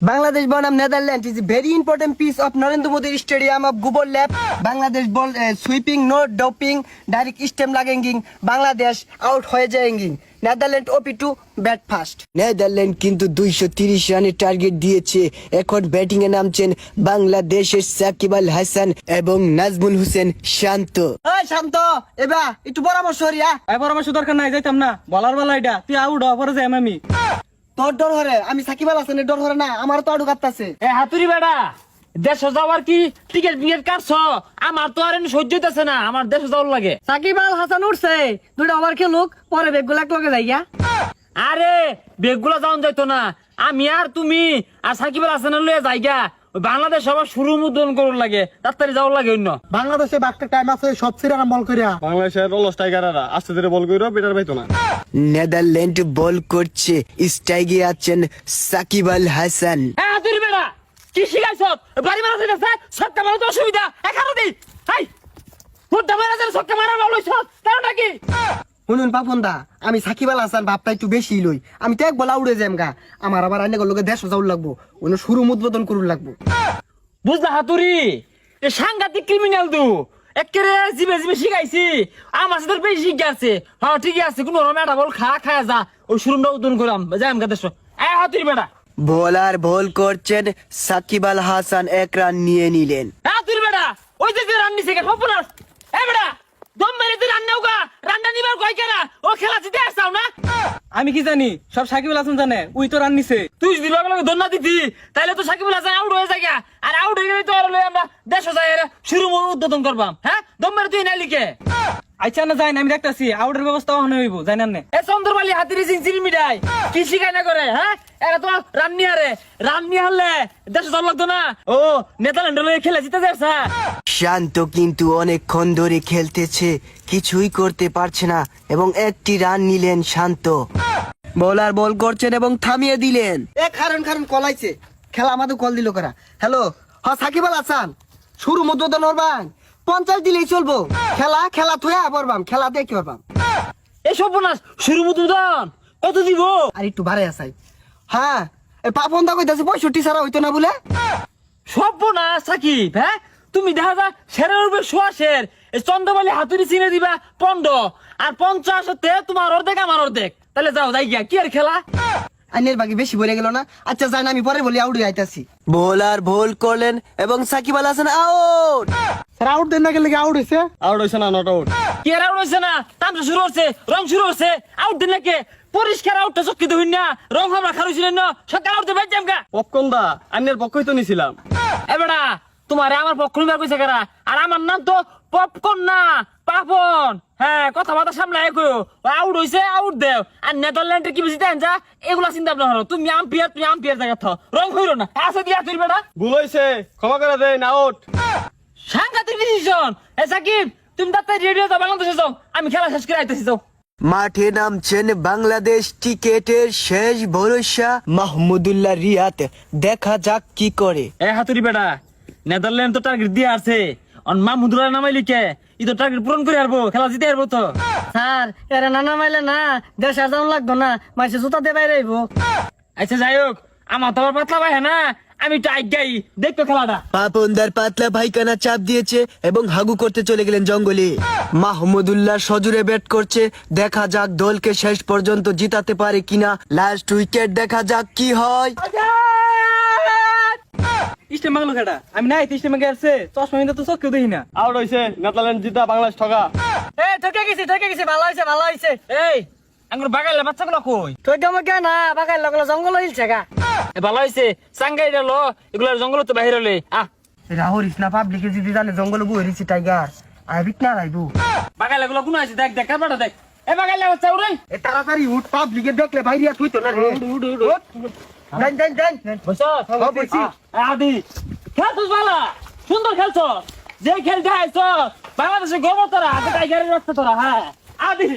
Bangladesh bonum Netherlands is a very important piece of Narendra Modi Stadium of Gubor Lab. Bangladesh ball sweeping, no doping, direct stem lagging. Bangladesh out হয়ে যায়ঙ্গিং Netherland ওপি2 bat fast Netherland কিন্তু 230 রানের target দিয়েছে। এখন batting এ নামছেন বাংলাদেশের সাকিব আল হাসান এবং নাজমুল হোসেন শান্ত। এই শান্ত এবা একটু পরামর্শ রিয়া। এই পরামর্শ দরকার নাই, যাইতাম না। বলার বেলা এটা তুই আউট হওয়ার যাই আমি তোর ডর হরে, আমি সাকিব আল হাসানের ডর হরে না, আমার তো আড়ু কাটতাছে। এ হাতুরি বেড়া দেশ যাওয়ার কি টিকেট বিকেট কাটছ? আমার তো আর সহ্য হইতেছে না, আমার দেশ যাওয়ার লাগে। সাকিব আল হাসান উঠছে, দুইটা ওভার খেলুক, পরে বেগগুলা লগে যাইয়া। আরে বেগগুলা যাওন যাইতো না, আমি আর তুমি আর সাকিব আল হাসানের লয়ে যাইগা ওই বাংলাদেশ সবার শুরু মুদ্রণ করুন লাগে, তাড়াতাড়ি যাওয়ার লাগে অন্য। বাংলাদেশে বাকটা টাইম আছে সব সিরারা বল করিয়া। বাংলাদেশের রোল স্ট্রাইকাররা আস্তে ধীরে বল কইরো, বেটার পাইতো না। নেদারল্যান্ড বল করছে, স্ট্রাইকে আছেন সাকিব আল হাসান। হ্যাঁ হাতুরি বেড়া কি শিখাইছ? বাড়ি মারা শিখাইছে, সবটা মারা তো অসুবিধা। এখানে দিই হাই ফুটটা মারা যায়, সবটা মারা লইছ কারণটা কি? শুনুন পাপনদা, আমি সাকিব আল হাসান ভাবটা একটু বেশি লই। আমি তো এক বলা উড়ে যাম গা, আমার আবার আইনে লোকে দেশ যাওয়ার লাগবো, অন্য শুরু উদ্বোধন করুন লাগবো। বুঝলা হাতুরি এ সাংঘাতিক ক্রিমিনাল দু একেবারে জিবে জিবে শিখাইছি, আমার সাথে বেশি শিখে আছে। হ্যাঁ ঠিকই আছে, কোনো রমেটা বল খায়া যা, ওই শুরুটা উদ্বোধন করলাম যাই আমি দেশ। এ হাতুরি বেড়া বোলার বল করছেন, সাকিব আল হাসান এক রান নিয়ে নিলেন। হাতুরি বেড়া ওই যে রান নিছে কে সপনাস। এ বেড়া দম মেরে তুই রান নেওগা, রানটা নিবার কয় কেনা? ও খেলা জিতে আসছাও না? আমি কি জানি, সব সাকিব আল হাসান জানে। উই তো রান নিছে। তুই যদি লগে লগে ধন্যবাদ দিতি তাহলে তো সাকিব আল হাসান আউট হয়ে যায়, আর আউট হয়ে গেলে তো আর আমরা দেশ যায় শুরু উদ্বোধন করবাম। হ্যাঁ দম মেরে তুই নাইলি কে? আচ্ছা না যাই না, আমি দেখতেছি আউটের ব্যবস্থা ওখানে হইব, জানেন না। এ চন্দ্রবালি হাতির সিনসিনি মিঠাই কি শিখাই না করে? হ্যাঁ এরা তো রান নিয়ে হারলে দেশে জল লাগতো না। ও নেদারল্যান্ড খেলে জিতে যাচ্ছে। শান্ত কিন্তু অনেকক্ষণ ধরে খেলতেছে, কিছুই করতে পারছে না এবং একটি রান নিলেন শান্ত। বোলার বল করছেন এবং থামিয়ে দিলেন। এ কারণ কলাইছে, খেলা আমাদের কল দিল করা। হ্যালো হ্যাঁ সাকিব আল হাসান, শুরু উদ্বোধন করবাম, 50 দিলেই চলবো। খেলা থুয়া পড়বাম, খেলা দেখতে পারবাম। এই সর্বনাশ শুরু উদ্বোধন কত দিব? আর একটু বাড়ে আসাই। হ্যাঁ পাপন দা কইতাছে 65 ছাড়া হইতো না বলে। সর্বনাশ সাকিব, হ্যাঁ তুমি দেখা যা সেরের উপরে শোয়াশের এই চন্দ্রবালি হাতুড়ি চিনে দিবা 15 আর 50 হতে তোমার অর্ধেক আমার অর্ধেক, তাহলে যাও যাই গিয়া কি আর খেলা? আইনের বাকি বেশি বলে গেল না। আচ্ছা যাই না, আমি পরে বলি আউট আইতাছি। বোলার বল করলেন এবং Shakib Al Hasan out. Sir out দেন না গেলে আউট হইছে। আউট হইছে না, নট আউট। কি আর আউট হইছে না? তামসা শুরু হচ্ছে, রং শুরু হচ্ছে, আউট দিন নাকি? পরিষ্কার আউটটা চক্কি হইন না, রং আমরা খারুছিলেন না, সকাল আউট দেবে জামকা। পপকর্ন দা আন্যের পক্ষই তো নিছিলাম। এ বেটা তোমারে আমার পক্ষ নিবার কইছে কারা? আর আমার নাম তো পপকর্ন না, পাপন। হ্যাঁ কথা বার্তা সামলায় কইও, আউট হইছে আউট দেও। আর নেদারল্যান্ডের কি বুঝিতে আনছা এগুলা চিন্তা ভাবনা করো। তুমি আম্পিয়ার জায়গা থ, রং হইরো না। আছে দিয়া তুই বেটা ভুল হইছে, ক্ষমা করে দেন, আউট। সাংঘাতিক ডিসিশন। এ সাকিব তুমি তাড়াতাড়ি রেডিও দাও, বাংলাদেশে যাও, আমি খেলা শেষ করে আইতেছি। যাও মাঠে নামছেন বাংলাদেশ টিকেটের শেষ ভরসা মাহমুদুল্লাহ রিয়াদ, দেখা যাক কি করে। এ হাতুরি বেটা নেদারল্যান্ড তো টার্গেট দিয়ে আছে, অন মাহমুদুল্লাহ নামাই লিখে ই তো টার্গেট পূরণ করে আসবো, খেলা জিতে আসবো তো। স্যার এরা না নামাইলে না দেশ আর যাওয়া লাগতো না, মাসে জুতা দিয়ে বাইরে আইবো। আচ্ছা যাই হোক, আমার তো আবার পাতলা ভাই না, আমি টাইট গাই দেখতো খেলাটা। পাপনদার পাতলা ভাইকানা চাপ দিয়েছে এবং হাগু করতে চলে গেলেন জঙ্গলে। মাহমুদুল্লাহ সজোরে ব্যাট করছে, দেখা যাক দলকে শেষ পর্যন্ত জিতাতে পারে কিনা। লাস্ট উইকেট, দেখা যাক কি হয়। ইস্টেম বাংলো খেটা আমি নাই, ইস্টেমে গেছে চশমা কিন্তু তো চোখেও দেখি না। আউট হইছে, নেদারল্যান্ড জিতা, বাংলাদেশ ঠকা। এ ঠকে গেছি, ভালো হয়েছে। এই আঙ্গুর বাগাইলে বাচ্চাগুলো কই? ঠকে মকে না, বাগাই লগলো জঙ্গল হইলছে গা। এ ভালো হয়েছে, চাঙ্গাই গেল এগুলোর জঙ্গল তো বাহির হলে। রাহুরিস না, পাবলিকে যদি জানে জঙ্গলে বইরিছি টাইগার আইবিক না রাইবু। বাগাইলে গুলো কোন আছে? দেখ কারবারটা দেখ। এ বাগাইলে বাচ্চা উড়ে এ তাড়াতাড়ি উঠ, পাবলিকে দেখলে বাইরিয়া তুই তো না রে। দেন বসো বসি। আদি খেলছিস ভালো, সুন্দর খেলছ, যে খেল দেখাইছ বাংলাদেশের গর্ব তোরা, টাইগারের রক্ত তোরা। হ্যাঁ আদি